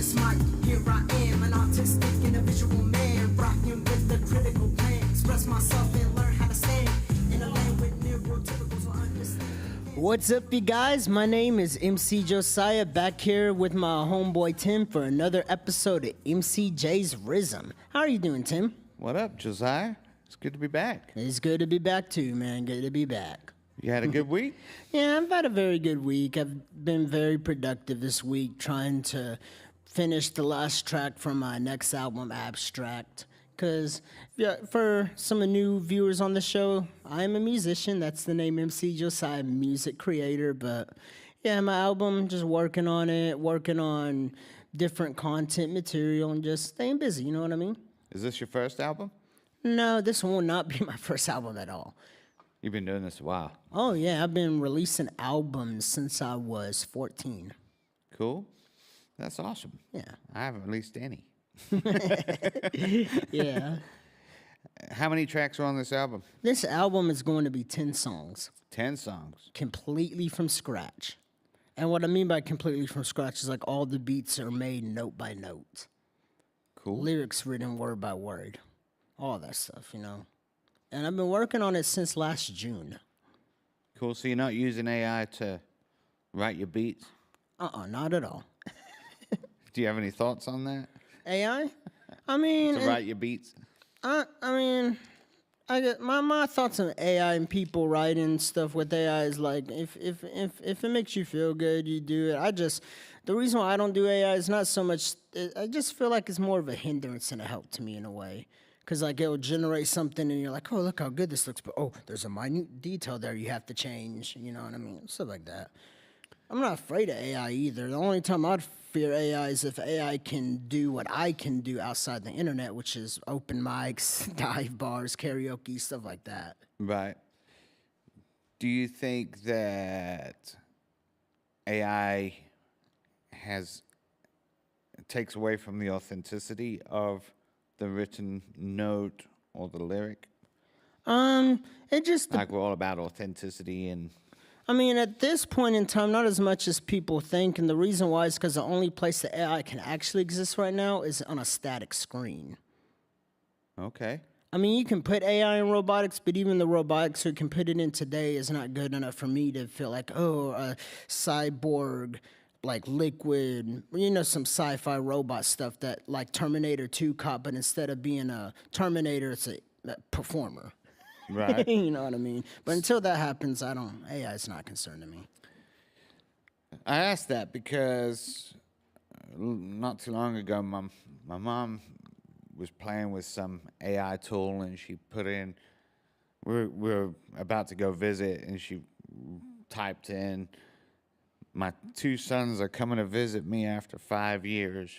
this mic. Here I am, an autistic and a visual man, rocking with the critical plan. Express myself and learn how to stand in a land with neurotypicals will understand. What's up, you guys? My name is MC Josiah, back here with my homeboy Tim for another episode of MCJ's Rizzism. How are you doing, Tim? What up, Josiah? It's good to be back. It's good to be back too, man. Good to be back. You had a good week? Yeah, I've had a very good week. I've been very productive this week trying to finish the last track from my next album, Abstract. Because for some new viewers on the show, I'm a musician. That's the name, MC Josiah, music creator. But yeah, my album, just working on it, working on different content material and just staying busy, you know what I mean? Is this your first album? No, this will not be my first album at all. You've been doing this a while. Oh, yeah, I've been releasing albums since I was 14. Cool. That's awesome. Yeah. I haven't released any. Yeah. How many tracks are on this album? This album is going to be 10 songs. 10 songs. Completely from scratch. And what I mean by completely from scratch is like all the beats are made note by note. Cool. Lyrics written word by word. All that stuff, you know. And I've been working on it since last June. Cool. So you're not using AI to write your beats? Not at all. Do you have any thoughts on that? AI? I mean... To write your beats? I mean, I get my thoughts on AI and people writing stuff with AI is like, if it makes you feel good, you do it. The reason why I don't do AI is not so much, I just feel like it's more of a hindrance than a help to me in a way. Because, like, it will generate something, and you're like, oh, look how good this looks. But, oh, there's a minute detail there you have to change. You know what I mean? Stuff like that. I'm not afraid of AI either. The only time I'd fear AI is if AI can do what I can do outside the internet, which is open mics, dive bars, karaoke, stuff like that. Right. Do you think that AI takes away from the authenticity of the written note or the lyric? It just... Like, we're all about authenticity and... I mean, at this point in time, not as much as people think, and the reason why is because the only place that AI can actually exist right now is on a static screen. Okay. I mean, you can put AI in robotics, but even the robotics who can put it in today is not good enough for me to feel like, oh, a cyborg, like Liquid, you know, some sci-fi robot stuff that like Terminator 2 caught, but instead of being a Terminator, it's a performer. Right. You know what I mean? But until that happens, AI is not concerned to me. I asked that because not too long ago, my mom was playing with some AI tool, and she put in, we're about to go visit, and she typed in, my 2 sons are coming to visit me after 5 years.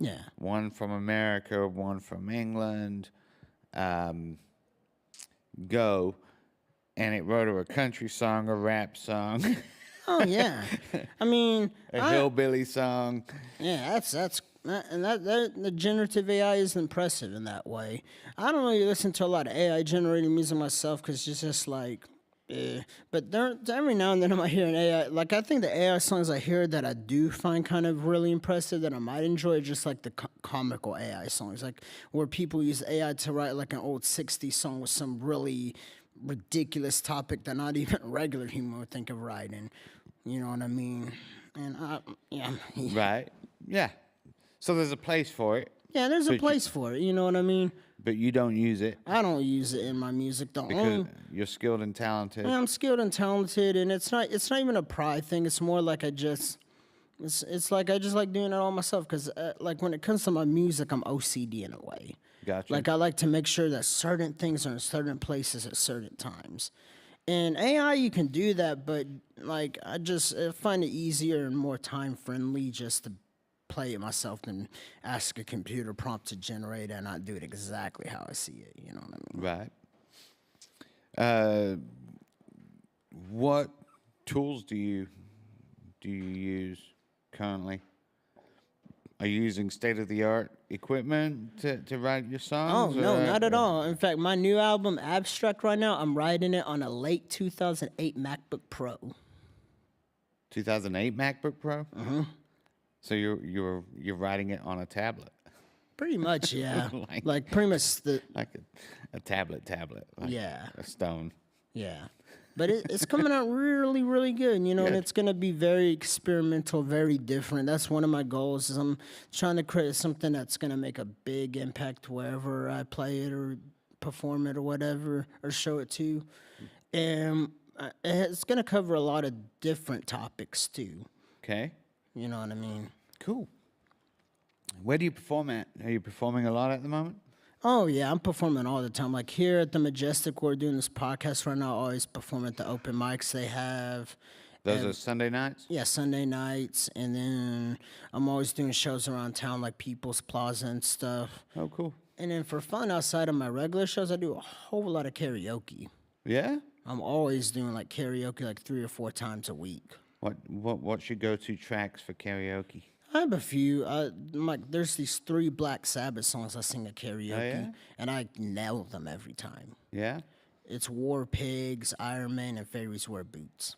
Yeah. One from America, one from England. Go, and it wrote her a country song, a rap song. Oh yeah, I mean a hillbilly song. Yeah, the generative AI is impressive in that way. I don't really listen to a lot of AI generated music myself because it's just like, but every now and then I might hear an AI. Like I think the AI songs I hear that I do find kind of really impressive that I might enjoy, just like the comical AI songs, like where people use AI to write like an old '60s song with some really ridiculous topic that not even regular human would think of writing. You know what I mean? And yeah. Right. Yeah. So there's a place for it. Yeah, there's a place for it. You know what I mean? But you don't use it. I don't use it in my music. Because you're skilled and talented. Yeah, I'm skilled and talented, and it's not even a pride thing. It's more like it's like I just like doing it all myself. Because like when it comes to my music, I'm OCD in a way. Gotcha. Like I like to make sure that certain things are in certain places at certain times. And AI, you can do that, but like I find it easier and more time friendly just to play it myself than ask a computer prompt to generate it and not do it exactly how I see it. You know what I mean? Right. What tools do you use currently? Are you using state-of-the-art equipment to write your songs? Oh, no, not at all. In fact, my new album, Abstract, right now, I'm writing it on a late 2008 MacBook Pro. 2008 MacBook Pro? Uh-huh. So you're writing it on a tablet, Pretty much, yeah. Like- like pretty much the like a tablet, like Yeah. a stone. Yeah. But it's coming out really, really good, you know, and Good. it's going to be very experimental, very different. That's one of my goals is I'm trying to create something that's going to make a big impact wherever I play it or perform it or whatever or show it to. And it's going to cover a lot of different topics too. Okay, You know what I mean? cool. Where do you perform at? Are you performing a lot at the moment? Oh yeah, I'm performing all the time. Like here at the Majestic, we're doing this podcast right now. I always perform at the open mics they have. Those are Sunday nights? Yeah, Sunday nights, and then I'm always doing shows around town, like People's Plaza and stuff. Oh, cool. And then for fun, outside of my regular shows, I do a whole lot of karaoke. Yeah? I'm always doing like karaoke like 3 or 4 times a week. What's your go-to tracks for karaoke? I have a few. There's these 3 Black Sabbath songs I sing at karaoke, yeah? and I nail them every time. Yeah? It's War Pigs, Iron Man, and Fairies Wear Boots.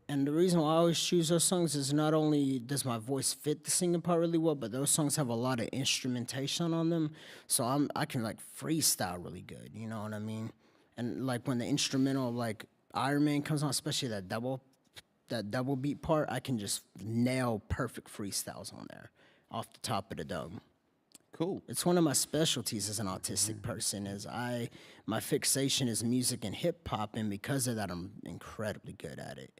And the reason why I always choose those songs is not only does my voice fit the singing part really well, but those songs have a lot of instrumentation on them, so I can like freestyle really good. You know what I mean? And like when the instrumental like Iron Man comes on, especially that double beat part, I can just nail perfect freestyles on there off the top of the dome. Cool. It's one of my specialties as an autistic person. My fixation is music and hip hop, and because of that, I'm incredibly good at it.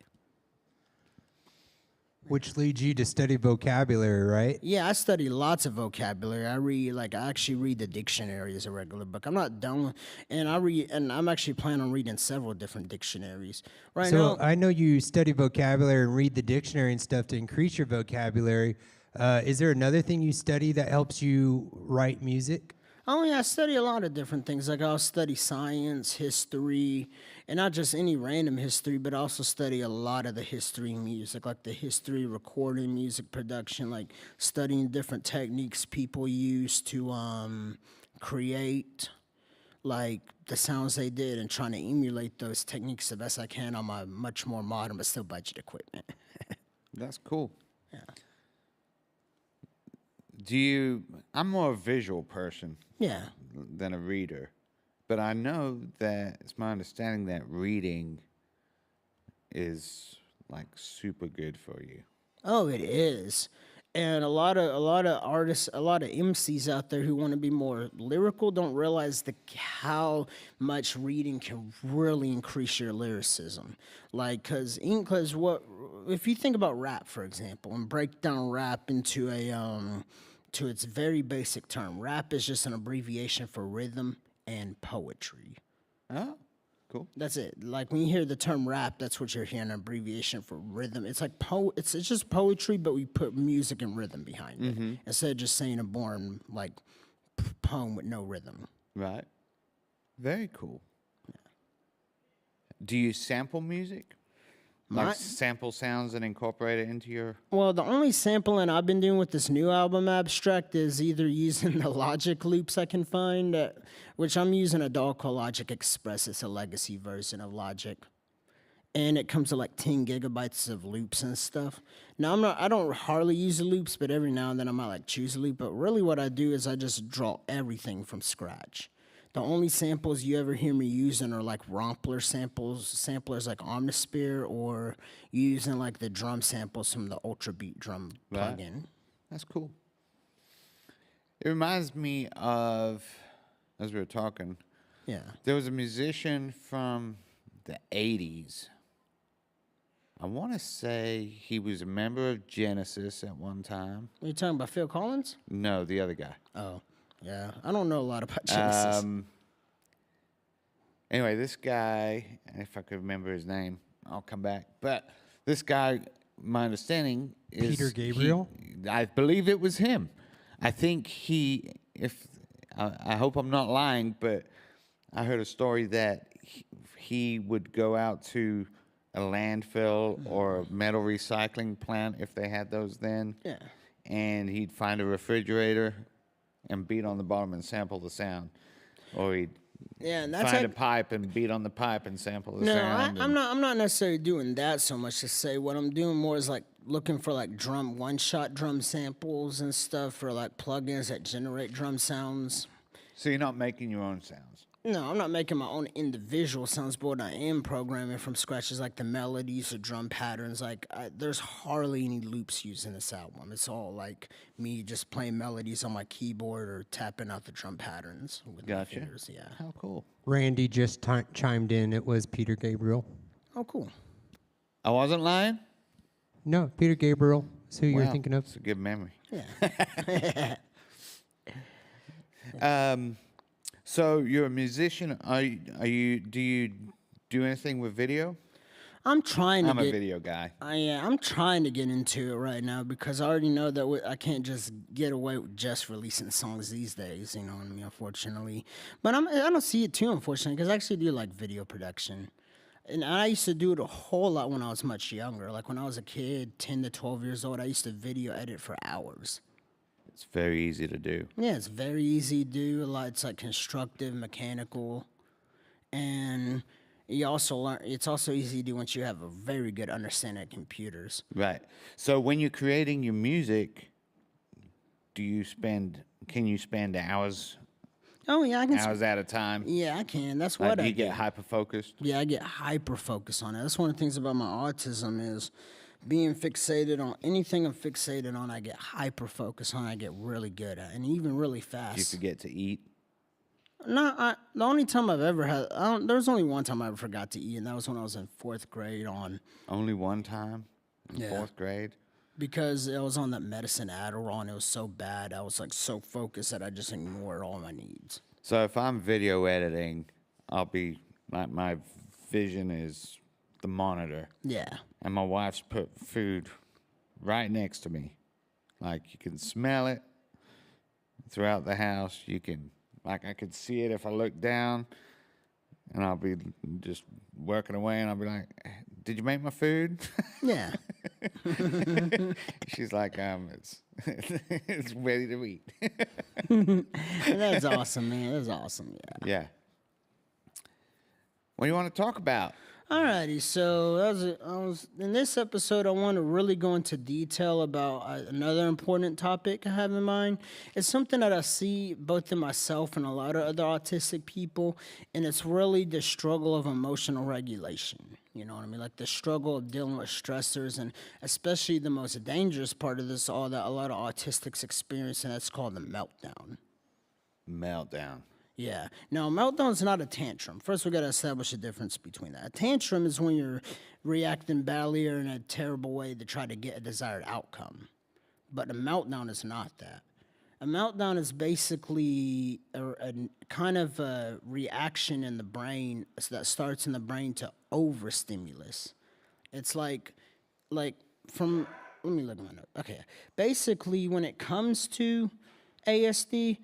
Which leads you to study vocabulary, right? Yeah, I study lots of vocabulary. I actually read the dictionary as a regular book. I'm not done, and I'm actually planning on reading several different dictionaries right So now. I know you study vocabulary and read the dictionary and stuff to increase your vocabulary. Is there another thing you study that helps you write music? Oh yeah, I study a lot of different things. Like I'll study science, history, and not just any random history, but I also study a lot of the history of music, like the history of recording music production, like studying different techniques people use to create like the sounds they did and trying to emulate those techniques the best I can on my much more modern but still budget equipment. That's cool. Yeah. I'm more a visual person Yeah. than a reader, but I know that it's my understanding that reading is like super good for you. Oh, it is. And a lot of artists, a lot of MCs out there who want to be more lyrical don't realize how much reading can really increase your lyricism. Like, cause if you think about rap, for example, and break down rap into to its very basic term, rap is just an abbreviation for rhythm and poetry. Oh, cool. That's it. Like when you hear the term rap, that's what you're hearing, an abbreviation for rhythm. It's like it's just poetry, but we put music and rhythm behind it instead of just saying a boring like poem with no rhythm. Right. Very cool. Do you sample music? Like sample sounds and incorporate it into your... Well, the only sampling I've been doing with this new album, Abstract, is either using the Logic loops I can find, which I'm using a DAW called Logic Express. It's a legacy version of Logic. And it comes to like 10 gigabytes of loops and stuff. Now, I don't hardly use the loops, but every now and then I might like choose a loop. But really what I do is I just draw everything from scratch. The only samples you ever hear me using are like Rompler samplers like Omnisphere, or using like the drum samples from the Ultra Beat drum plugin. That's cool. It reminds me of, as we were talking, Yeah. there was a musician from the 80s. I want to say he was a member of Genesis at one time. Are you talking about Phil Collins? No, the other guy. Oh, yeah. I don't know a lot about Genesis. Anyway, this guy, if I could remember his name, I'll come back. But this guy, my understanding is... Peter Gabriel? I believe it was him. I think I hope I'm not lying, but I heard a story that he would go out to a landfill or a metal recycling plant, if they had those then. Yeah. And he'd find a refrigerator and beat on the bottom and sample the sound. Or he'd Yeah, and that's find a pipe and beat on the pipe and sample the no, sound. I'm not necessarily doing that so much to say. What I'm doing more is like looking for like one-shot drum samples and stuff for like plugins that generate drum sounds. So you're not making your own sounds. No, I'm not making my own individual sounds, but what I am programming from scratch is like the melodies, the drum patterns. Like, there's hardly any loops used in this album. It's all like me just playing melodies on my keyboard or tapping out the drum patterns with my Gotcha. fingers. Yeah. How cool. Randy just chimed in. It was Peter Gabriel. Oh, cool. I wasn't lying? No, Peter Gabriel is who you're Wow, thinking of. It's a good memory. Yeah. So you're a musician. Do you do anything with video? I'm trying to I'm a get. video guy. I'm trying to get into it right now because I already know that I can't just get away with just releasing songs these days. You know what I mean? Unfortunately, but I don't see it too. Unfortunately, because I actually do like video production, and I used to do it a whole lot when I was much younger. Like when I was a kid, 10 to 12 years old, I used to video edit for hours. It's very easy to do. Yeah, it's very easy to do. A lot. It's like constructive, mechanical, and you also learn. It's also easy to do once you have a very good understanding of computers. Right. So when you're creating your music, can you spend hours Oh yeah, I can. hours at a time? Yeah, I can. That's Like, what do I you do. get hyper focused? Yeah, I get hyper focused on it. That's one of the things about my autism is being fixated on anything I'm fixated on. I get hyper focused on. I get really good at, and even really Do you fast. forget to eat? No, the only time I've ever had, there was only one time I ever forgot to eat, and that was when I was in 4th grade Only one time in Yeah. 4th grade? because I was on that medicine Adderall, and it was so bad. I was like so focused that I just ignored all my needs. So if I'm video editing, I'll be my vision is the monitor, Yeah. and my wife's put food right next to me. Like you can smell it throughout the house. You can I could see it if I look down, and I'll be just working away, and I'll be like, "Did you make my food?" Yeah. She's like, "It's it's ready to eat." That's awesome, man. That's awesome. Yeah. Yeah. What do you want to talk about? Alrighty, so I was in this episode. I want to really go into detail about another important topic I have in mind. It's something that I see both in myself and a lot of other autistic people, and it's really the struggle of emotional regulation. You know what I mean? Like the struggle of dealing with stressors, and especially the most dangerous part of this all that a lot of autistics experience, and that's called the meltdown. Meltdown. Yeah. Now, meltdown's not a tantrum. First, we got to establish a difference between that. A tantrum is when you're reacting badly or in a terrible way to try to get a desired outcome. But a meltdown is not that. A meltdown is basically a kind of a reaction in the brain that starts in the brain to overstimulus. It's like from, let me look at my note. Okay. Basically, when it comes to ASD,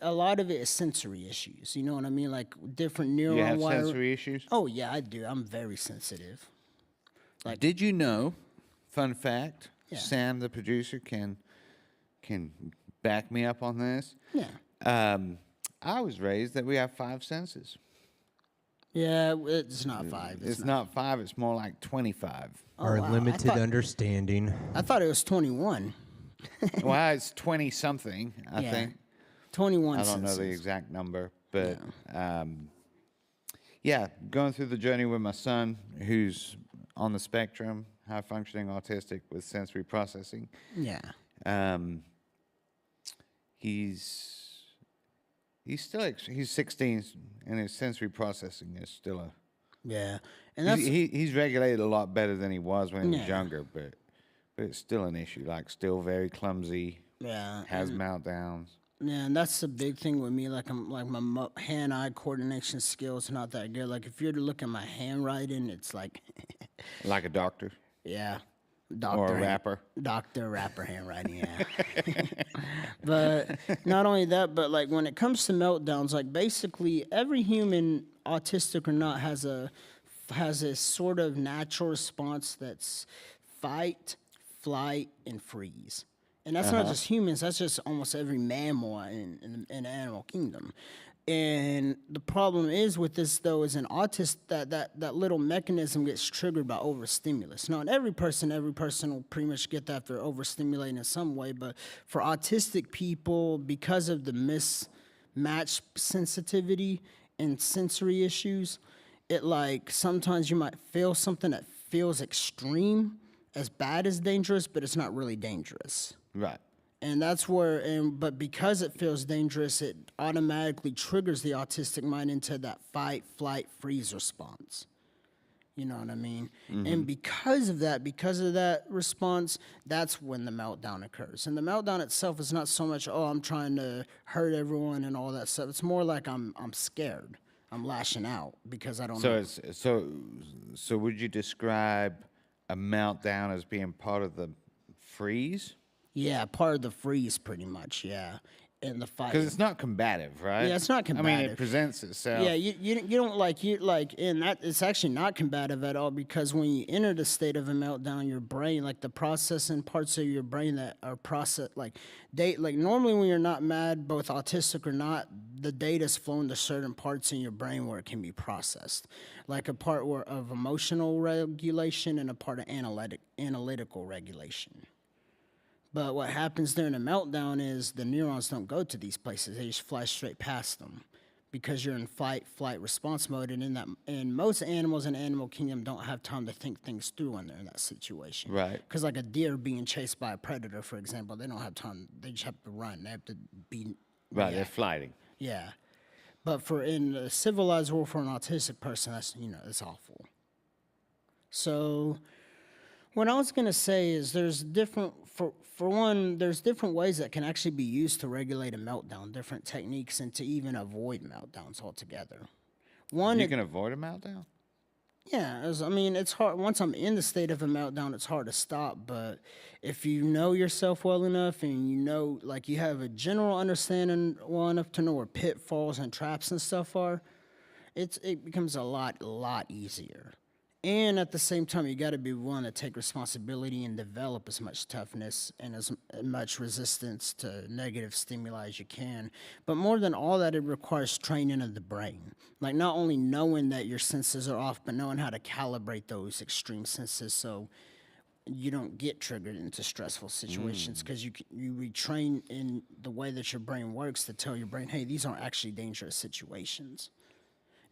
a lot of it is sensory issues. You know what I mean? Like different neuron You have wire. sensory issues? Oh yeah, I do. I'm very sensitive. Did you know, fun fact, Yeah. Sam, the producer, can back me up on this. Yeah. I was raised that we have 5 senses. Yeah, it's not 5. It's not 5, it's more like 25. Our wow. limited understanding. I thought it was 21. Well, it's 20-something, I Yeah. think. 21 I don't know the senses. exact number, but yeah, going through the journey with my son, who's on the spectrum, high-functioning autistic with sensory processing. Yeah. He's still he's 16, and his sensory processing is still a. Yeah. And that's He's regulated a lot better than he was when he was Yeah. younger, but it's still an issue. Like, still very clumsy, yeah. has meltdowns. Yeah, and that's the big thing with me. Like my hand-eye coordination skills are not that good. Like if you're to look at my handwriting, it's like, Like a doctor yeah, or a rapper. rapper handwriting. Yeah. But not only that, but like when it comes to meltdowns, like basically every human, autistic or not, has a sort of natural response that's fight, flight, and freeze. And that's not just humans, that's just almost every mammal in the animal kingdom. And the problem is with this, though, is an autist, that little mechanism gets triggered by overstimulus. Not every person will pretty much get that if they're overstimulated in some way, but for autistic people, because of the mismatched sensitivity and sensory issues, it like sometimes you might feel something that feels extreme, as bad as dangerous, but it's not really dangerous. Right. And that's but because it feels dangerous, it automatically triggers the autistic mind into that fight, flight, freeze response. You know what I mean? And because of that response, that's when the meltdown occurs. And the meltdown itself is not so much, I'm trying to hurt everyone and all that stuff. It's more like I'm scared. I'm lashing out because I don't know. So would you describe a meltdown as being part of the freeze? Yeah, part of the freeze, pretty much. Yeah, in the fight. Because it's not combative, right? Yeah, it's not combative. I mean, it presents itself. Yeah, you don't and that it's actually not combative at all, because when you enter the state of a meltdown, your brain, like the processing parts of your brain that are normally when you're not mad, both autistic or not, the data's flowing to certain parts in your brain where it can be processed, like a part of emotional regulation and a part of analytical regulation. But what happens during a meltdown is the neurons don't go to these places. They just fly straight past them because you're in fight, flight, response mode. And most animals in the animal kingdom don't have time to think things through when they're in that situation. Right. Because like a deer being chased by a predator, for example, they don't have time. They just have to run. They have to be... Right, they're flighting. Yeah. But in a civilized world, for an autistic person, it's awful. So... what I was going to say is there's different ways that can actually be used to regulate a meltdown, different techniques, and to even avoid meltdowns altogether. You can avoid a meltdown? Yeah, it's hard. Once I'm in the state of a meltdown, it's hard to stop. But if you know yourself well enough and you have a general understanding well enough to know where pitfalls and traps and stuff are, it becomes a lot easier. And at the same time, you got to be willing to take responsibility and develop as much toughness and as much resistance to negative stimuli as you can. But more than all that, it requires training of the brain. Like not only knowing that your senses are off, but knowing how to calibrate those extreme senses so you don't get triggered into stressful situations, because you retrain in the way that your brain works to tell your brain, hey, these aren't actually dangerous situations.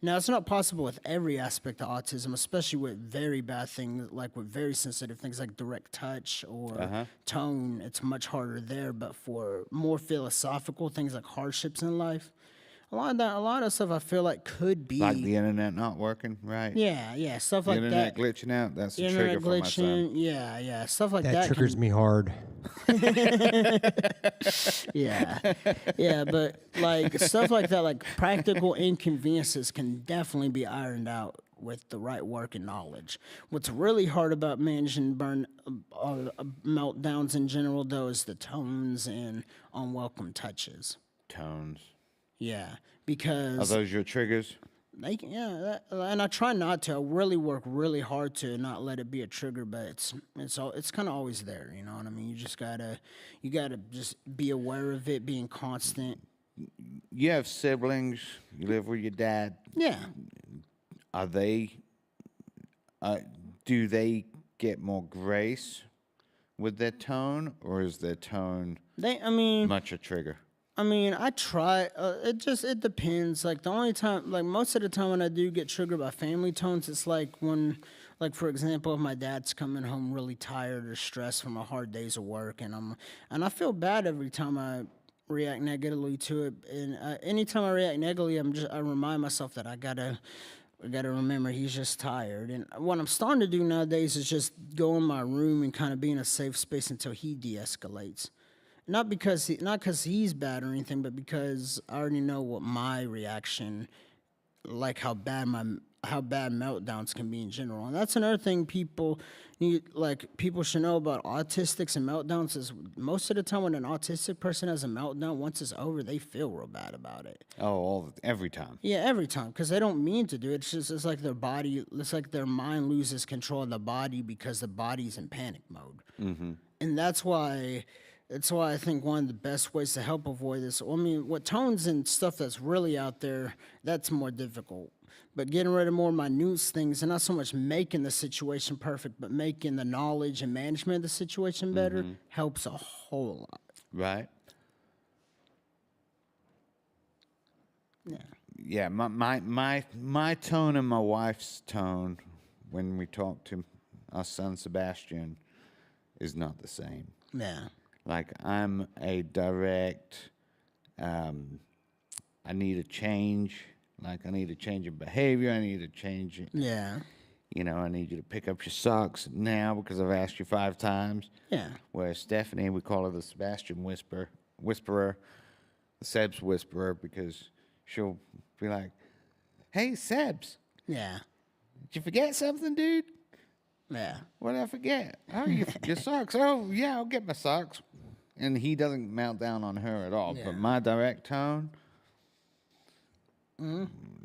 Now, it's not possible with every aspect of autism, especially with very bad things, like with very sensitive things like direct touch or tone. It's much harder there. But for more philosophical things like hardships in life, a lot of stuff I feel like could be... like the internet not working, right? Yeah, stuff like that. The internet glitching out, that's a trigger for my son. Yeah, stuff like that. That triggers me hard. Yeah, but like stuff like that, like practical inconveniences can definitely be ironed out with the right work and knowledge. What's really hard about managing meltdowns in general, though, is the tones and unwelcome touches. Tones. Yeah, because... are those your triggers? And I try not to. I really work really hard to not let it be a trigger, but it's kind of always there. You know what I mean? You gotta just be aware of it, being constant. You have siblings. You live with your dad. Yeah. Are they? Do they get more grace with their tone, or is their tone much a trigger? I try. It depends. Like the only time, like most of the time when I do get triggered by family tones, it's like when, like for example, if my dad's coming home really tired or stressed from a hard days of work, and I feel bad every time I react negatively to it. And anytime I react negatively, I remind myself that I gotta remember he's just tired. And what I'm starting to do nowadays is just go in my room and kind of be in a safe space until he de-escalates. Not because he's bad or anything, but because I already know what my reaction, like how bad meltdowns can be in general. And that's another thing people should know about autistics and meltdowns is most of the time when an autistic person has a meltdown, once it's over, they feel real bad about it. Oh, every time. Yeah, every time, because they don't mean to do it. It's like it's like their mind loses control of the body because the body's in panic mode. Mm-hmm. And that's why That's why I think one of the best ways to help avoid this. I mean, what tones and stuff that's really out there, that's more difficult. But getting rid of more minute things and not so much making the situation perfect, but making the knowledge and management of the situation better helps a whole lot. Right. Yeah. Yeah, my tone and my wife's tone when we talk to our son Sebastian is not the same. Yeah. Like I'm a direct, I need a change. Like I need a change in behavior. I need a change. Yeah. You know, I need you to pick up your socks now because I've asked you 5 times. Yeah. Whereas Stephanie, we call her the Sebastian Whisperer, the Seb's Whisperer, because she'll be like, "Hey, Sebs, Yeah. did you forget something, dude? Yeah. What did I forget? Oh, your socks. Oh, yeah, I'll get my socks." And he doesn't melt down on her at all. Yeah. But my direct tone,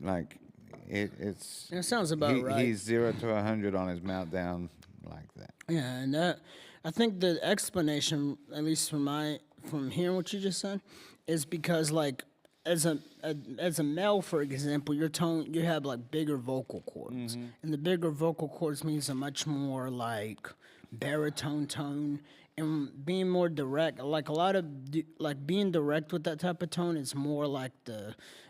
like, it's... That sounds about right. He's 0 to 100 on his meltdown like that. Yeah, and that I think the explanation, at least from hearing what you just said, is because like as a male, for example, you have like bigger vocal cords, and the bigger vocal cords means a much more like baritone tone, and being more direct, like a lot of like being direct with that type of tone is more like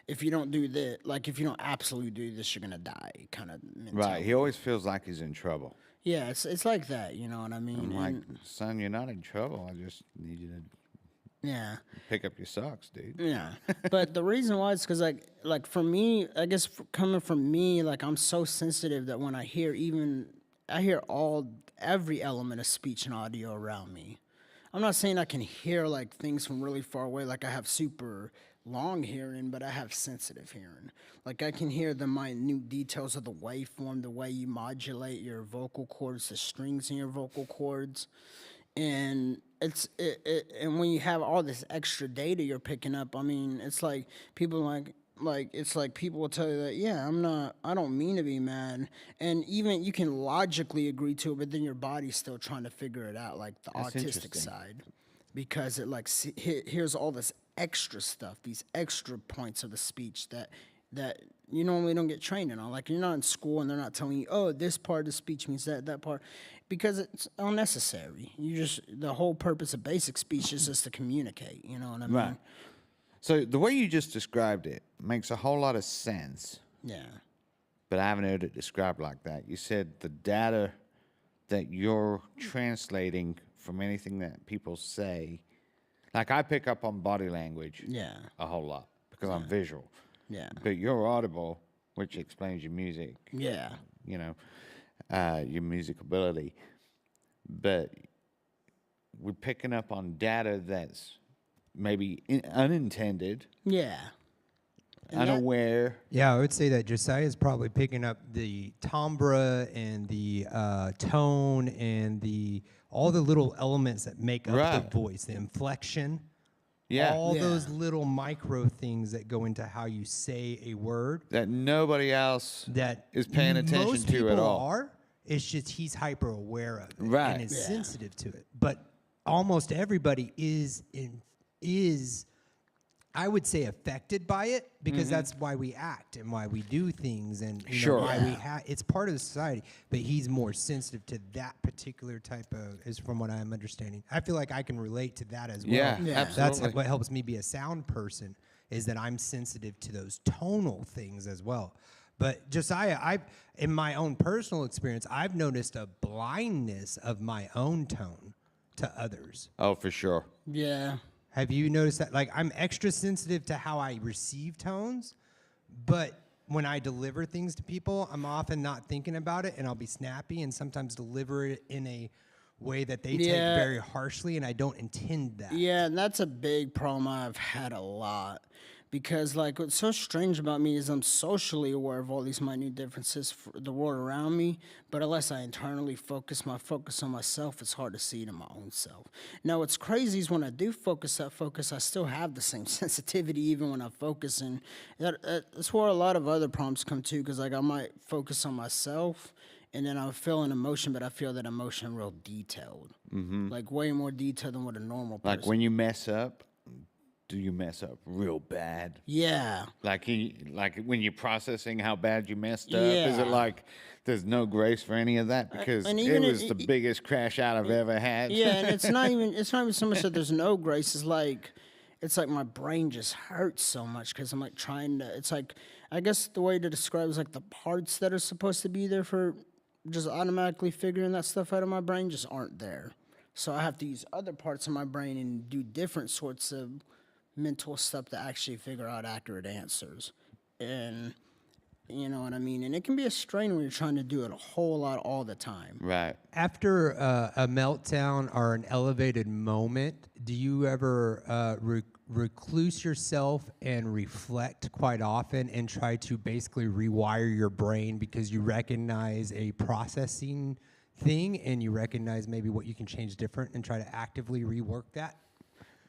if you don't do this, like if you don't absolutely do this, you're gonna die kind of mentality. Right. He always feels like he's in trouble. Yeah, it's like that, you know what I mean? I'm like, And- son, you're not in trouble. I just need you to yeah. pick up your socks, dude. Yeah, but the reason why is because like for me, I guess coming from me, like I'm so sensitive that when I hear every element of speech and audio around me. I'm not saying I can hear like things from really far away, like I have super long hearing, but I have sensitive hearing. Like I can hear the minute details of the waveform, the way you modulate your vocal cords, the strings in your vocal cords. And and when you have all this extra data you're picking up, I mean, it's like people it's like people will tell you that, yeah, I don't mean to be mad, and even you can logically agree to it, but then your body's still trying to figure it out, like the That's autistic interesting. side, because it like here's all this extra stuff, these extra points of the speech that you normally don't get trained on. Like you're not in school and they're not telling you, oh, this part of the speech means that part, because it's unnecessary. The whole purpose of basic speech is just to communicate. You know what I mean? Right. So the way you just described it makes a whole lot of sense, Yeah. but I haven't heard it described like that. You said the data that you're translating from anything that people say, like I pick up on body language Yeah. a whole lot because I'm visual. Yeah. But you're audible, which explains your music, Yeah. you know, your music ability. But we're picking up on data that's maybe unintended, Yeah. And that- unaware. Yeah, I would say that Josiah is probably picking up the timbre and the tone and all the little elements that make up Right. the voice, the inflection. Yeah. All Yeah. those little micro things that go into how you say a word That nobody else that is paying attention most to at people all. are. It's just he's hyper aware of it Right. and is Yeah. sensitive to it. But almost everybody is I would say affected by it because that's why we act and why we do things and you Sure. know, why we Yeah. it's part of the society. But he's more sensitive to that particular type of, is from what I'm understanding. I feel like I can relate to that as well. Yeah, Yeah. absolutely. That's what helps me be a sound person, is that I'm sensitive to those tonal things as well. But Josiah, in my own personal experience, I've noticed a blindness of my own tone to others. Oh, for sure. Yeah. Have you noticed that? Like, I'm extra sensitive to how I receive tones, but when I deliver things to people, I'm often not thinking about it, and I'll be snappy and sometimes deliver it in a way that they take Yeah. very harshly, and I don't intend that. Yeah, and that's a big problem I've had a lot. Because, like, what's so strange about me is I'm socially aware of all these minute differences for the world around me, but unless I internally focus on myself, it's hard to see it in my own self. Now, what's crazy is when I do focus, I still have the same sensitivity even when I'm focusing. That's where a lot of other problems come too, because, like, I might focus on myself, and then I'll feel an emotion, but I feel that emotion real detailed, like way more detailed than what a normal person. Like when you mess up, do you mess up real bad? Yeah. Like when you're processing how bad you messed up, is it Yeah. like there's no grace for any of that? Because and it even was the biggest crash out I've ever had. Yeah, and it's not even so much that there's no grace. It's like my brain just hurts so much because I'm like trying to. It's like, I guess the way to describe it is like the parts that are supposed to be there for just automatically figuring that stuff out of my brain just aren't there. So I have to use other parts of my brain and do different sorts of mental stuff to actually figure out accurate answers. And you know what I mean? And it can be a strain when you're trying to do it a whole lot all the time. Right. After a meltdown or an elevated moment, do you ever recluse yourself and reflect quite often and try to basically rewire your brain because you recognize a processing thing and you recognize maybe what you can change different and try to actively rework that?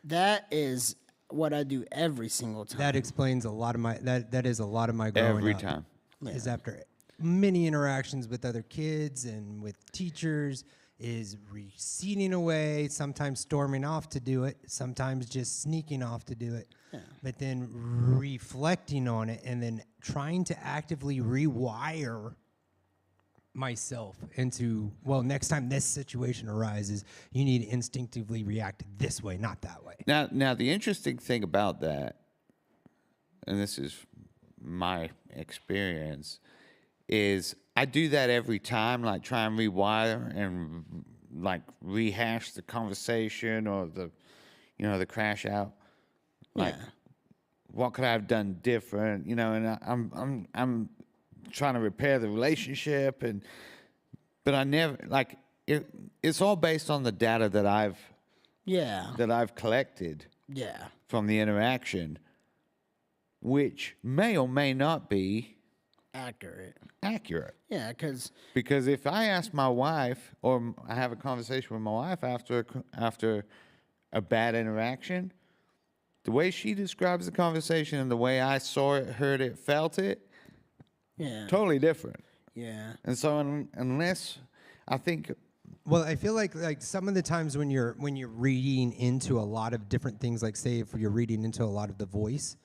That is what I do every single time. That explains a lot of my that is a lot of my growing Every up. time. Is after many interactions with other kids and with teachers is receding away, sometimes storming off to do it, sometimes just sneaking off to do it. Yeah. But then reflecting on it and then trying to actively rewire myself into, well, next time this situation arises, you need to instinctively react this way, not that way. Now the interesting thing about that, and this is my experience, is I do that every time, like try and rewire and like rehash the conversation or the crash out. Like, what could I have done different? And I'm trying to repair the relationship, but I never like it. It's all based on the data that I've collected from the interaction, which may or may not be accurate. Yeah, because if I ask my wife or I have a conversation with my wife after a bad interaction, the way she describes the conversation and the way I saw it, heard it, felt it, totally different. Yeah. And so unless I think, well, I feel like some of the times when you're reading into a lot of different things, like say if you're reading into a lot of the voice,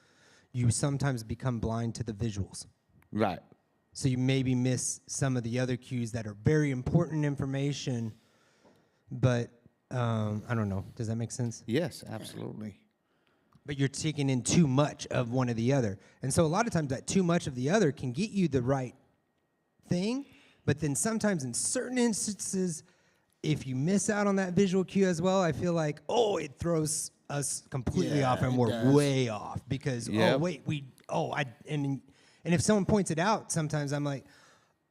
you sometimes become blind to the visuals. right. So you maybe miss some of the other cues that are very important information, but I don't know. Does that make sense? Yes, absolutely. But you're taking in too much of one or the other. And so a lot of times that too much of the other can get you the right thing, but then sometimes in certain instances, if you miss out on that visual cue as well, I feel like, it throws us completely off and we're way off because, and if someone points it out, sometimes I'm like,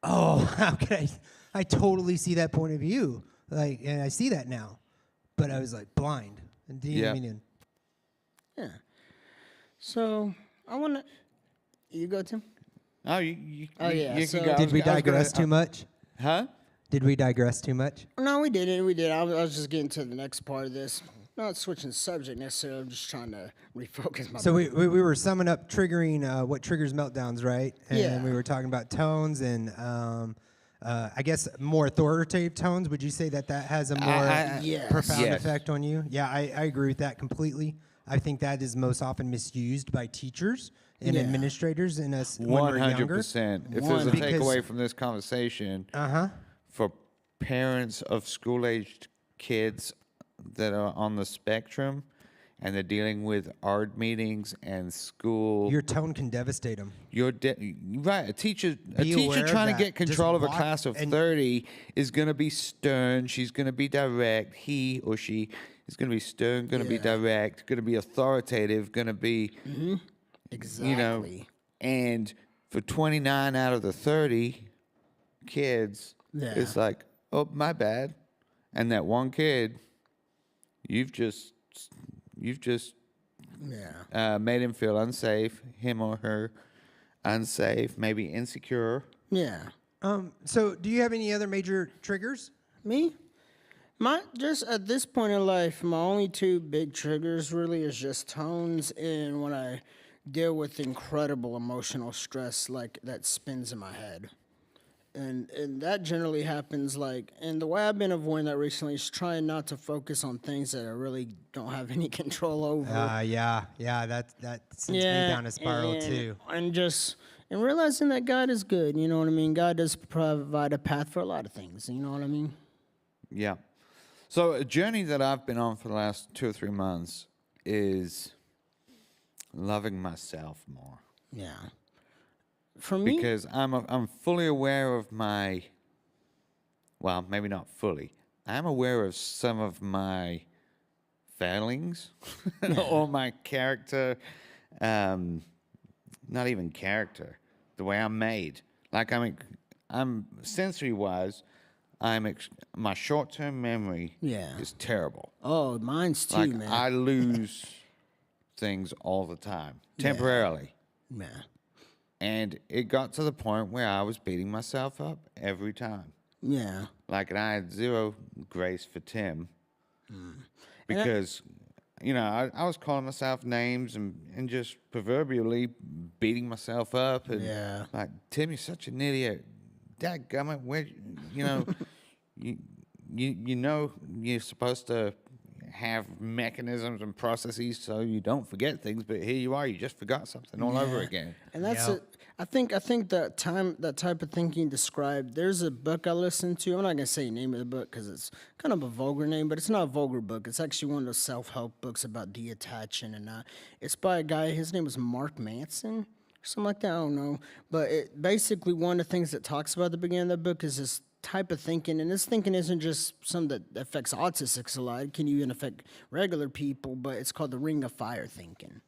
how could I totally see that point of view. Like, and I see that now, but I was like blind and didn't even. Yeah. So I want to. You go, Tim. Oh, you yeah. can go. Did we digress too much? Huh? Did we digress too much? No, we didn't. We did. I was just getting to the next part of this. Not switching subject necessarily. I'm just trying to refocus my. So we were summing up triggering what triggers meltdowns, right? And we were talking about tones and I guess more authoritative tones. Would you say that has a more profound effect on you? Yeah, I agree with that completely. I think that is most often misused by teachers and administrators in us when we're younger. 100%. If there's a takeaway from this conversation, for parents of school-aged kids that are on the spectrum and they're dealing with ARD meetings and school, your tone can devastate them. Right. A teacher trying to get control of a class of 30 is going to be stern. She's going to be direct. He or she is going to be stern, going to be direct, going to be authoritative, going to be, exactly. And for 29 out of the 30 kids, it's like, oh, my bad. And that one kid, you've just made him feel unsafe, him or her, unsafe, maybe insecure. Yeah. So do you have any other major triggers? Me? Just at this point in life, my only two big triggers really is just tones and when I deal with incredible emotional stress like that spins in my head. And that generally happens like, and the way I've been avoiding that recently is trying not to focus on things that I really don't have any control over. Yeah, that sends me down a spiral too. And realizing that God is good, you know what I mean? God does provide a path for a lot of things, you know what I mean? Yeah. So a journey that I've been on for the last 2 or 3 months is loving myself more. Yeah. For me, Because I'm fully aware of my, well, maybe not fully. I'm aware of some of my failings or my character, not even character, the way I'm made. Like I'm sensory wise, my short-term memory Yeah. is terrible. oh, mine's too, Like man. I lose things all the time, temporarily. Yeah. And it got to the point where I was beating myself up every time. Yeah. Like, and I had zero grace for Tim Mm. because, I was calling myself names and just proverbially beating myself up. And Yeah. like, Tim, you're such an idiot. Dadgummit, where, you know you're supposed to have mechanisms and processes so you don't forget things, but here you are, you just forgot something all over again. And that's Yep. it. I think that type of thinking described. There's a book I listened to. I'm not gonna say the name of the book because it's kind of a vulgar name, but it's not a vulgar book. It's actually one of those self-help books about detaching, and it's by a guy. His name is Mark Manson or something like that. I don't know, but it basically one of the things that talks about at the beginning of the book is this type of thinking, and this thinking isn't just something that affects autistics a lot. It can even affect regular people, but it's called the ring of fire thinking.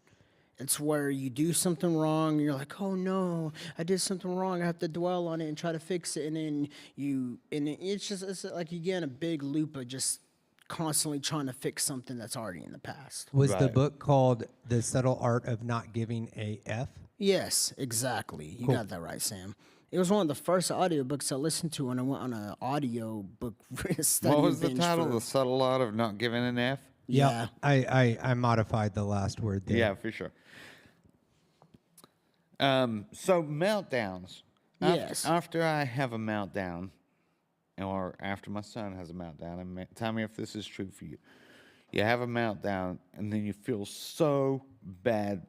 It's where you do something wrong, and you're like, oh no, I did something wrong. I have to dwell on it and try to fix it, and then it's like you get in a big loop of just constantly trying to fix something that's already in the past. Was the Right. book called The Subtle Art of Not Giving a F? Yes, exactly. You got that right, Sam. It was one of the first audiobooks I listened to when I went on an audio book study What was the binge title? for- The Subtle Art of Not Giving an F? Yeah. I modified the last word there. Yeah, for sure. So meltdowns. Yes. After I have a meltdown, or after my son has a meltdown, and tell me if this is true for you. You have a meltdown, and then you feel so bad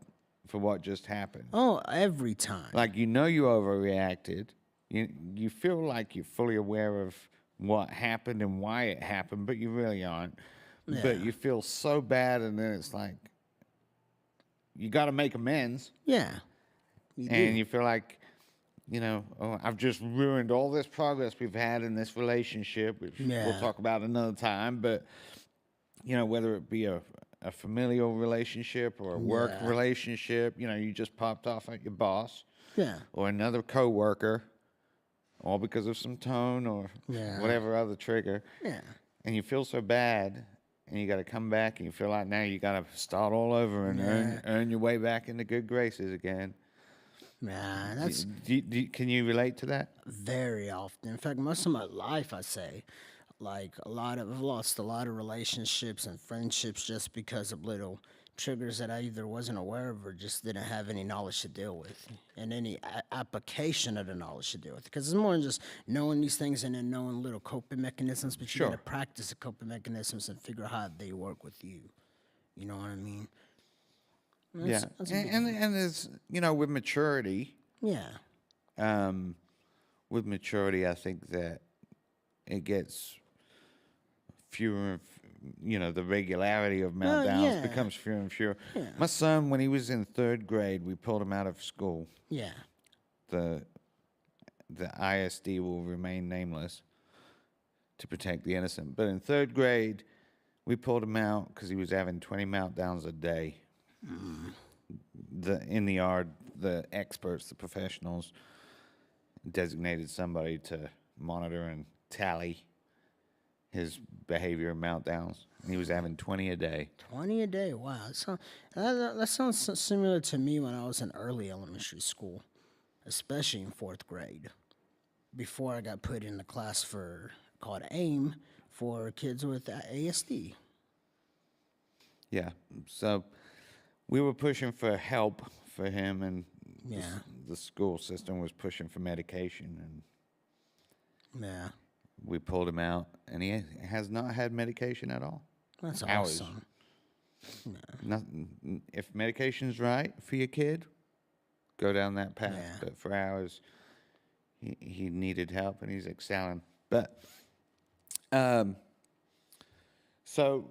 for what just happened. Oh, every time. Like you overreacted. You feel like you're fully aware of what happened and why it happened, but you really aren't. But you feel so bad, and then it's like you got to make amends. Yeah. You do. And you feel like, oh, I've just ruined all this progress we've had in this relationship, which we'll Yeah. talk about another time. But, whether it be a familial relationship or a work Yeah. relationship, you just popped off at your boss Yeah. or another coworker, all because of some tone or Yeah. whatever other trigger. Yeah. And you feel so bad. And you got to come back, and you feel like now you got to start all over and earn your way back into good graces again. Nah, that's Can you relate to that? very often. In fact, most of my life, I say, like I've lost a lot of relationships and friendships just because of little triggers that I either wasn't aware of or just didn't have any knowledge to deal with, and any application of the knowledge to deal with. Because it's more than just knowing these things and then knowing little coping mechanisms, but you got to Sure. practice the coping mechanisms and figure out how they work with you. You know what I mean? Yeah, that's a and there's with maturity, Yeah. I think that it gets fewer and the regularity of meltdowns yeah. becomes fewer and fewer. Yeah. My son, when he was in 3rd grade, we pulled him out of school. Yeah. The ISD will remain nameless to protect the innocent. But in 3rd grade, we pulled him out because he was having 20 meltdowns a day. In the yard, the experts, the professionals, designated somebody to monitor and tally his behavior and meltdowns. And he was having 20 a day. 20 a day. Wow. That sounds similar to me when I was in early elementary school, especially in 4th grade, before I got put in the class called AIM for kids with ASD. Yeah. So we were pushing for help for him, and Yeah. the school system was pushing for medication. And Yeah. We pulled him out, and he has not had medication at all. That's Hours. awesome. Nothing. If medication's right for your kid, go down that path. Yeah. But for ours, he needed help, and he's excelling. But so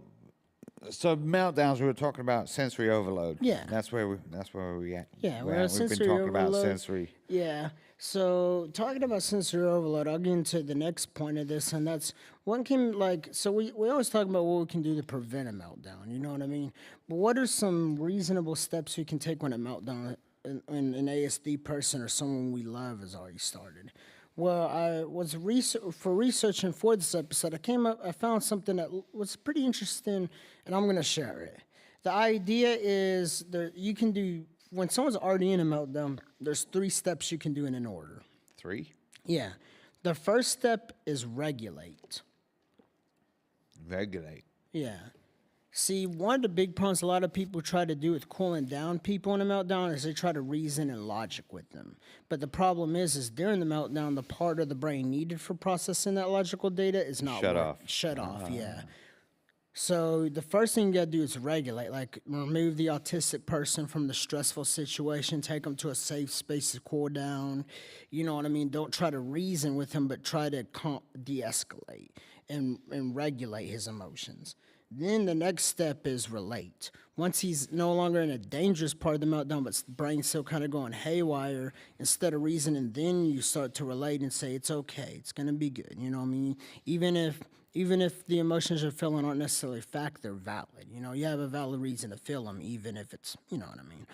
meltdowns. We were talking about sensory overload. Yeah. That's where we at. Yeah, we're we're at at. We've been sensory talking about overload. sensory. Yeah. So talking about sensory overload, I'll get into the next point of this, and that's one can so we always talk about what we can do to prevent a meltdown. You know what I mean? But what are some reasonable steps we can take when a meltdown in an ASD person or someone we love has already started? Well, I was researching for this episode. I found something that was pretty interesting, and I'm gonna share it. The idea is that you can do when someone's already in a meltdown. There's 3 steps you can do in an order. 3. Yeah, the first step is regulate. Regulate. Yeah. See, one of the big problems a lot of people try to do with cooling down people in a meltdown is they try to reason and logic with them. But the problem is during the meltdown, the part of the brain needed for processing that logical data is not Shut off. Shut off, yeah. So the first thing you gotta do is regulate, like remove the autistic person from the stressful situation, take them to a safe space to cool down. You know what I mean? Don't try to reason with him, but try to de-escalate and regulate his emotions. Then the next step is relate. Once he's no longer in a dangerous part of the meltdown, but brain's still kind of going haywire, instead of reasoning, then you start to relate and say, it's okay, it's gonna be good. You know what I mean? Even if the emotions you're feeling aren't necessarily fact, they're valid. You know, you have a valid reason to feel them, even if it's, you know what I mean?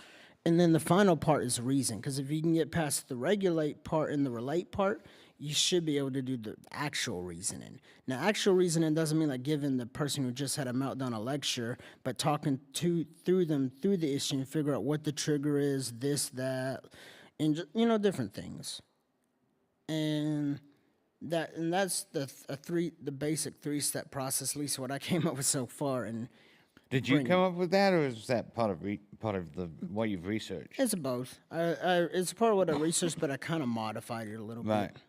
And then the final part is reason, because if you can get past the regulate part and the relate part, you should be able to do the actual reasoning. Now, actual reasoning doesn't mean like giving the person who just had a meltdown a lecture, but talking through the issue and figure out what the trigger is, this, that, and different things. And that's the basic 3-step process, at least what I came up with so far. And Did you come up with that, or is that part of what you've researched? it's both. It's part of what I researched, but I kind of modified it a little Right. bit.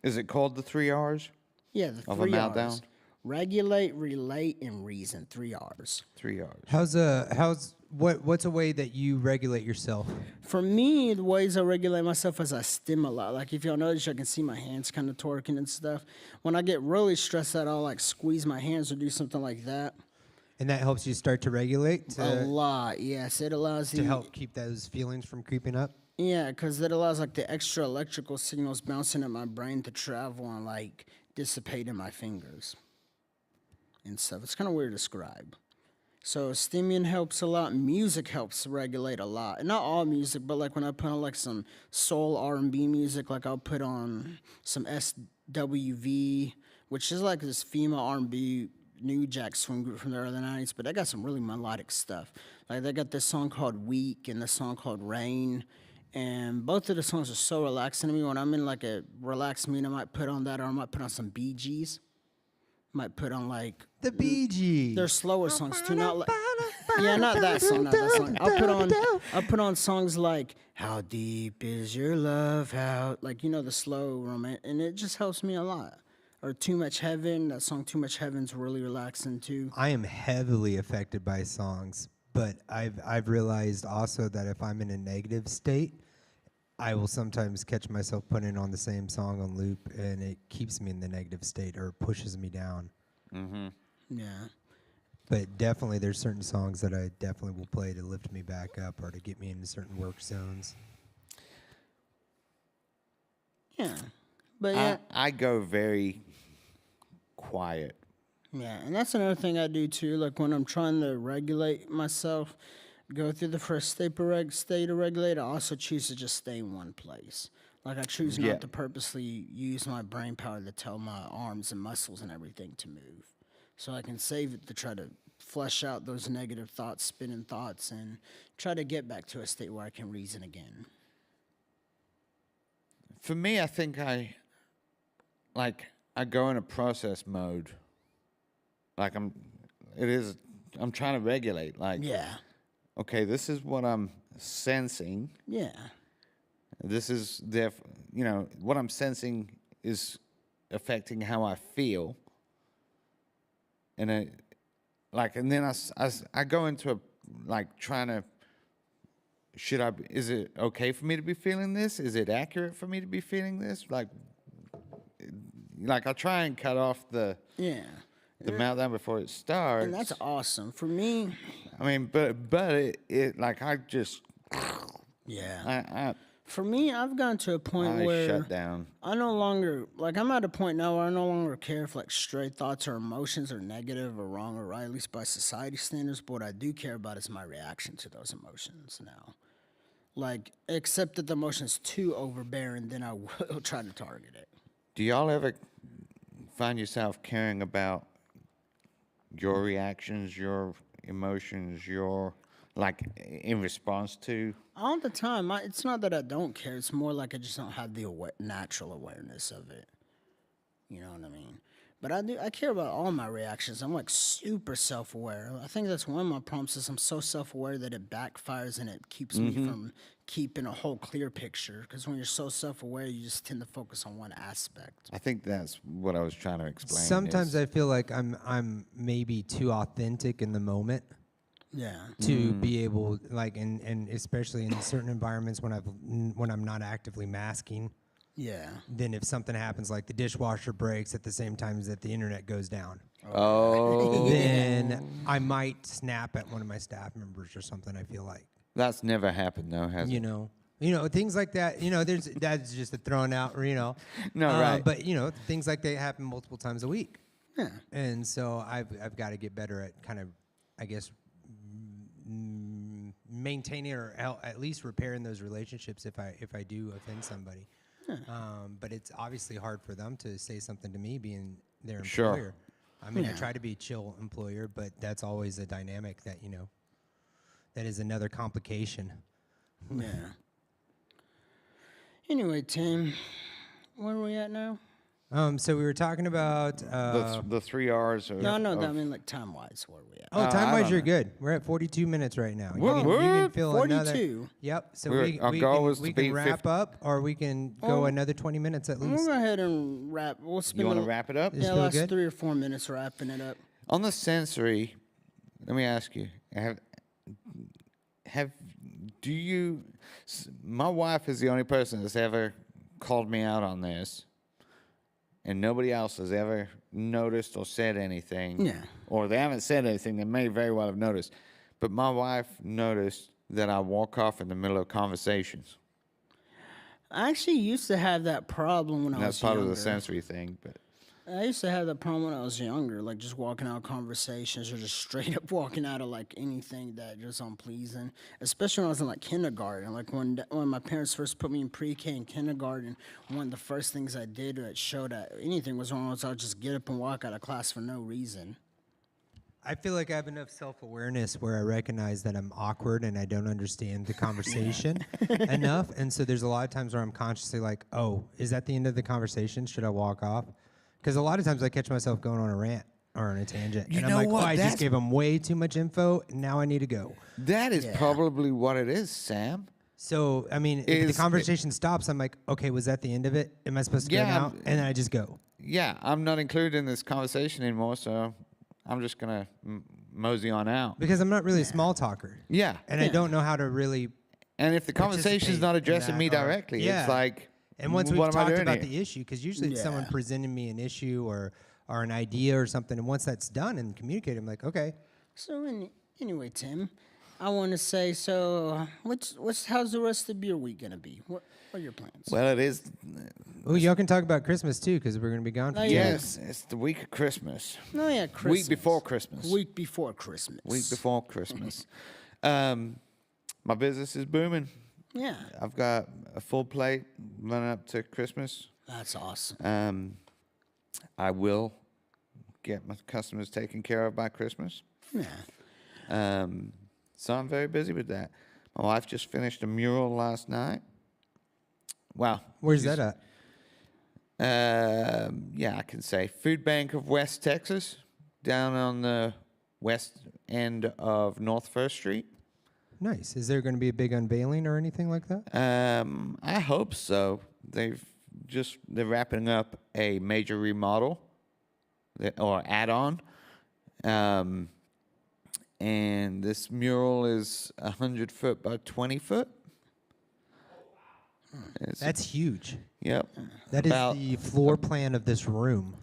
Is it called the 3 R's? Yeah, the Of a 3 meltdown? R's. Regulate, relate, and reason. 3 R's. 3 R's. What's a way that you regulate yourself? For me, the ways I regulate myself is I stimulate. Like if y'all notice, I can see my hands kind of twerking and stuff. When I get really stressed out, I'll like squeeze my hands or do something like that. And that helps you start to regulate A lot, yes. It allows to help keep those feelings from creeping up. Yeah, because it allows like the extra electrical signals bouncing at my brain to travel and like dissipate in my fingers and stuff. It's kind of weird to describe. So stimulant helps a lot. Music helps regulate a lot. Not all music, but like when I put on like some soul R&B music, like I'll put on some SWV, which is like this female R&B new jack swing group from the early 90s, but they got some really melodic stuff. Like they got this song called Weak and this song called Rain. And both of the songs are so relaxing to me. When I'm in like a relaxed mood, I might put on that, or I might put on some Bee Gees. Might put on like The Bee Gees. they're slower songs too, not like not that song, not that song. I'll put on songs like How Deep Is Your Love, how the slow romance, and it just helps me a lot. Or Too Much Heaven, that song Too Much Heaven's really relaxing too. I am heavily affected by songs, but I've realized also that if I'm in a negative state, I will sometimes catch myself putting on the same song on loop, and it keeps me in the negative state or pushes me down. Mm-hmm. Yeah. But definitely, there's certain songs that I definitely will play to lift me back up or to get me into certain work zones. Yeah. But yeah. I go very quiet. Yeah, and that's another thing I do too. Like when I'm trying to regulate myself, go through the first state to regulate, I also choose to just stay in one place. Like I choose not to purposely use my brain power to tell my arms and muscles and everything to move. So I can save it to try to flesh out those negative thoughts, spinning thoughts, and try to get back to a state where I can reason again. For me, I think I go in a process mode. Like I'm trying to regulate. Like, Yeah. okay, this is what I'm sensing. Yeah. This is what I'm sensing is affecting how I feel. And and then I go into trying to, is it okay for me to be feeling this? Is it accurate for me to be feeling this? Like I try and cut off the meltdown before it starts. And that's awesome. For me, I mean, but I just, for me, I've gotten to a point I where shut down. I no longer, I'm at a point now where I no longer care if stray thoughts or emotions are negative or wrong or right, at least by society standards. But what I do care about is my reaction to those emotions now. Accept that the emotion's too overbearing, then I will try to target it. Do y'all ever find yourself caring about your reactions, your emotions, in response to? All the time. It's not that I don't care. It's more like I just don't have the natural awareness of it. You know what I mean? But I care about all my reactions. I'm super self-aware. I think that's one of my problems is I'm so self-aware that it backfires and it keeps me from keeping a whole clear picture. Because when you're so self-aware, you just tend to focus on one aspect. I think that's what I was trying to explain. Sometimes I feel like I'm maybe too authentic in the moment. Yeah. To be able, and especially in certain environments when I'm not actively masking. Yeah. Then if something happens, like the dishwasher breaks at the same time that the internet goes down, then I might snap at one of my staff members or something. I feel like that's never happened, though, has it? You know, things like that. That's just a thrown out. No, right. But things like that happen multiple times a week. Yeah. And so I've got to get better at kind of, I guess, maintaining or at least repairing those relationships if I do offend somebody. But it's obviously hard for them to say something to me being their employer. Sure. I mean, I try to be a chill employer, but that's always a dynamic that, that is another complication. Yeah. Anyway, Tim, where are we at now? So we were talking about the 3 R's. No, I mean time-wise, where are we at? Oh, time-wise, you're good. We're at 42 minutes right now. You can fill 42? Another. Yep. So we can wrap up, or we can go another 20 minutes at least. We'll go ahead and wrap. We'll spend. You want to wrap it up? Yeah, last 3 or 4 minutes wrapping it up. On the sensory, let me ask you: do you? My wife is the only person that's ever called me out on this. And nobody else has ever noticed or said anything. Yeah. Or they haven't said anything. They may very well have noticed. But my wife noticed that I walk off in the middle of conversations. I actually used to have that problem when I was younger. That's part of the sensory thing. But I used to have that problem when I was younger, just walking out of conversations or just straight up walking out of anything that just unpleasing. Especially when I was in kindergarten. When my parents first put me in pre-K and kindergarten, one of the first things I did that showed that anything was wrong was I would just get up and walk out of class for no reason. I feel like I have enough self-awareness where I recognize that I'm awkward and I don't understand the conversation enough. And so there's a lot of times where I'm consciously like, oh, is that the end of the conversation? Should I walk off? Because a lot of times I catch myself going on a rant or on a tangent. And I'm like, oh, I just gave them way too much info, and now I need to go. That is probably what it is, Sam. So, I mean, if the conversation stops, I'm like, okay, was that the end of it? Am I supposed to go now? And then I just go. Yeah, I'm not included in this conversation anymore, so I'm just going to mosey on out. Because I'm not really a small talker. Yeah. And I don't know how to really And if the conversation's not addressing me directly, it's like... And once we've talked about the issue, because usually it's someone presenting me an issue or an idea or something, and once that's done and communicated, I'm like, okay. So anyway, Tim, I want to say, so how's the rest of your week gonna be? What are your plans? Well, it is. Oh, y'all can talk about Christmas too, because we're gonna be gone. For yes, it's the week of Christmas. No, yeah, Christmas. Week before Christmas. Week before Christmas. Week before Christmas. My business is booming. Yeah. I've got a full plate running up to Christmas. That's awesome. I will get my customers taken care of by Christmas. Yeah. So I'm very busy with that. My wife just finished a mural last night. Wow. Where's that at? Yeah, I can say Food Bank of West Texas, down on the west end of North First Street. Nice. Is there going to be a big unveiling or anything like that? I hope so. They've they're wrapping up a major remodel or add-on. And this mural is 100 foot by 20 foot. That's huge. Yep. That is the floor plan of this room.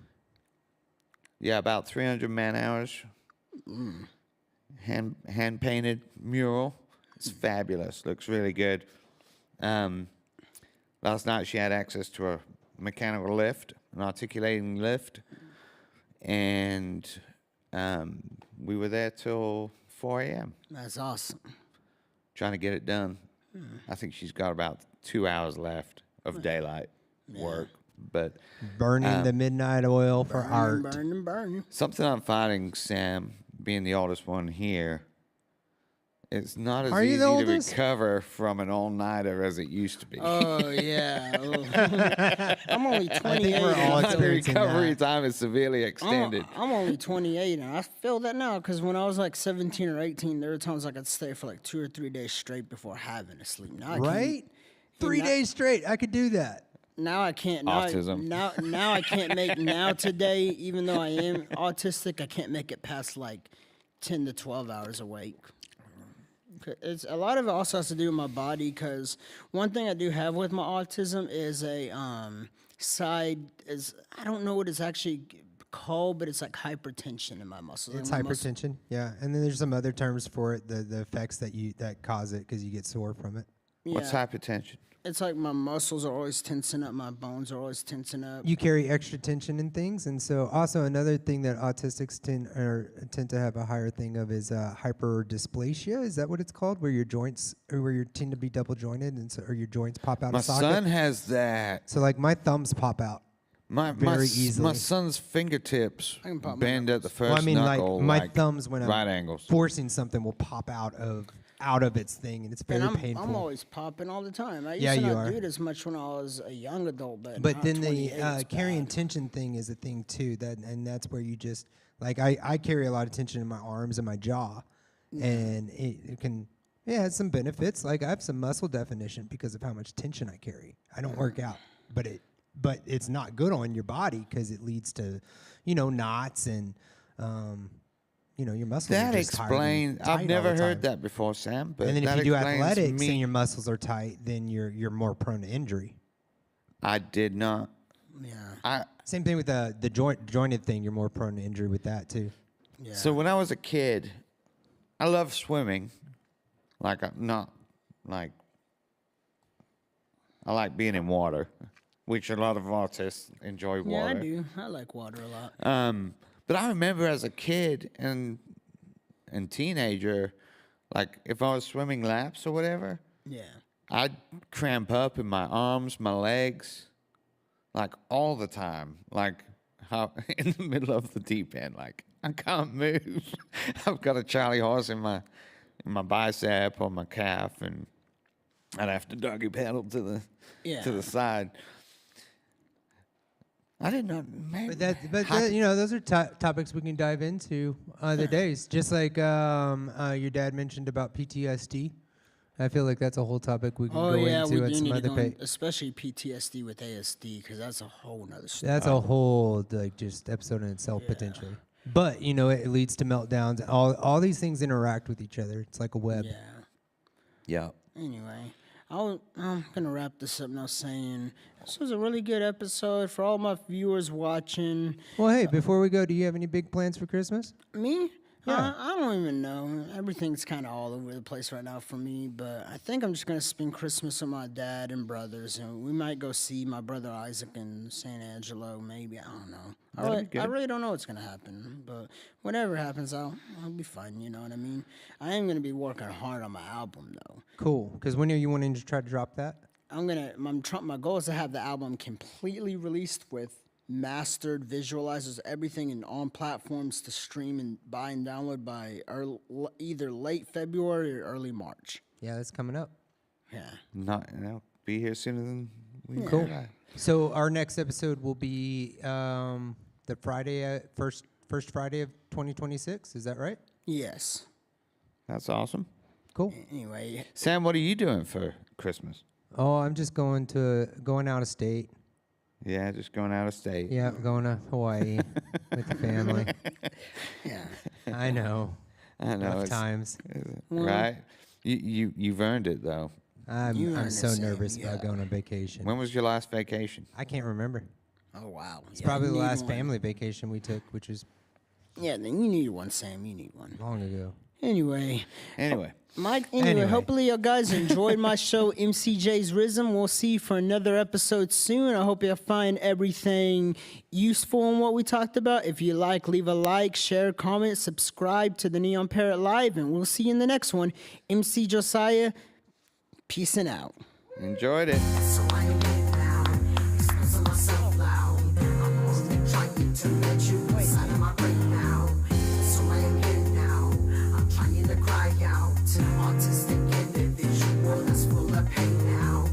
Yeah, about 300 man hours. Hand painted mural. It's fabulous. Looks really good. Last night she had access to a mechanical lift, an articulating lift, and we were there till 4 a.m. That's awesome. trying to get it done. I think she's got about 2 hours left of daylight work, but Burning the midnight oil for art. Burn. something I'm finding, Sam, being the oldest one here, it's not as Are you easy the to oldest? recover from an all-nighter as it used to be. Oh, yeah. Oh. I'm only 28. I think we're all the experiencing recovery that. time is severely extended. I'm only 28, and I feel that now because when I was like 17 or 18, there were times I could stay for like 2 or 3 days straight before having to sleep. Now I Right? can't, 3 days straight. I could do that. now I can't. Now Autism. now I can't make now today. Even though I am autistic, I can't make it past like 10 to 12 hours awake. It's a lot of it also has to do with my body because one thing I do have with my autism is a I don't know what it's actually called, but it's like hypertension in my muscles. It's Like my muscle- hypertension, yeah. And then there's some other terms for it, the effects that cause it because you get sore from it. What's yeah. hypertension? It's like my muscles are always tensing up, my bones are always tensing up. You carry extra tension in things, and so also another thing that autistics tend to have a higher thing of is hyperdysplasia. Is that what it's called? Where your joints, or where you tend to be double jointed, and so or your joints pop out My of socket. son has that. So like my thumbs pop out. Very easily. My son's fingertips I can pop my bend at the first Well, I mean, like knuckle. my thumbs when I'm right angles. forcing something will pop out of its thing, and it's very And painful. I'm always popping all the time. I used Yeah, to you not are. do it as much when I was a young adult, but But now then at the 28, it's carrying bad. tension thing is a thing too. And that's where you just like I carry a lot of tension in my arms and my jaw, and it can it has some benefits. Like I have some muscle definition because of how much tension I carry. I don't work out, but it's not good on your body because it leads to knots and your muscles. That are just tired and explains. tight I've all never the heard time. that before, Sam. But And then if that you do explains athletics me. and your muscles are tight, then you're more prone to injury. I did not. Yeah. Same thing with the jointed thing. You're more prone to injury with that too. Yeah. So when I was a kid, I loved swimming. Like not like I like being in water, which a lot of artists enjoy Yeah, water. I do. I like water a lot. But I remember as a kid and teenager, like if I was swimming laps or whatever, Yeah. I'd cramp up in my arms, my legs, like all the time. Like how in the middle of the deep end, like I can't move. I've got a Charlie horse in my bicep or my calf, and I'd have to doggy paddle to the side. I didn't know. Man, But those are topics we can dive into other days. Just like your dad mentioned about PTSD. I feel like that's a whole topic we can Oh go yeah, into we at do some need to other go, page. especially PTSD with ASD, because that's a whole nother story. That's a whole just episode in itself potentially. But it leads to meltdowns. All these things interact with each other. It's like a web. Yeah. yeah. Anyway, I'm gonna wrap this up now saying this was a really good episode for all my viewers watching. Well, hey, before we go, do you have any big plans for Christmas? Me? Yeah. I don't even know. Everything's kind of all over the place right now for me, but I think I'm just going to spend Christmas with my dad and brothers, and we might go see my brother Isaac in San Angelo, maybe. I don't know. I really don't know what's going to happen, but whatever happens, I'll be fine, you know what I mean? I am going to be working hard on my album, though. Cool. Because when are you wanting to try to drop that? My goal is to have the album completely released with mastered visualizers, everything, and on platforms to stream and buy and download by either late February or early March. Yeah, that's coming up. Yeah. Be here sooner than we Cool. thought. So our next episode will be the Friday, first Friday of 2026. Is that right? Yes. That's awesome. Cool. Anyway, Sam, what are you doing for Christmas? Oh, I'm just going out of state. Yeah, just going out of state. Yeah, going to Hawaii with the family. Yeah. I know. I know. Rough It's, times. right? You've earned it, though. I'm earned so it, Sam, nervous yeah. about going on vacation. When was your last vacation? I can't remember. Oh wow. It's probably the last family vacation we took, which was Yeah, then you need one, Sam. You need one. long ago. Anyway. Anyway. Anyway, hopefully you guys enjoyed my show, MCJ's Rizzism. We'll see you for another episode soon. I hope you find everything useful in what we talked about. If you like, leave a like, share, comment, subscribe to the Neon Parrot Live, and we'll see you in the next one. MC Josiah, peacing out. Enjoyed it. So I am here now, expressing myself loud. I'm only trying to let you inside of my brain now. So I am here now, I'm trying to cry out to the autistic individual that's full of pain now.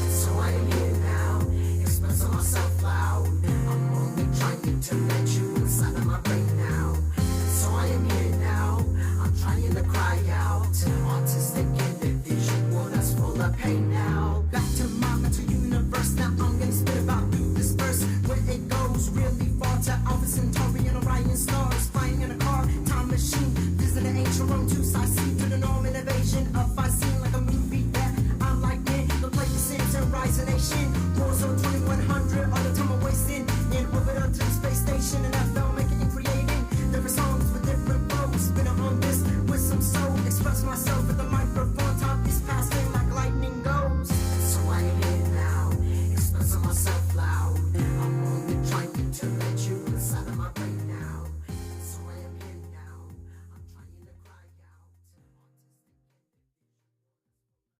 So I am here now, expressing myself loud. I'm only trying to let you inside of my brain now. So I am here now, I'm trying to cry out to the autistic individual that's full of pain now. Back to my mental universe, now I'm gonna spit about through this verse. Where it goes really far to Alpha Centauri and Orion stars. Flying in a car, time machine, visiting ancient Rome to Sicily.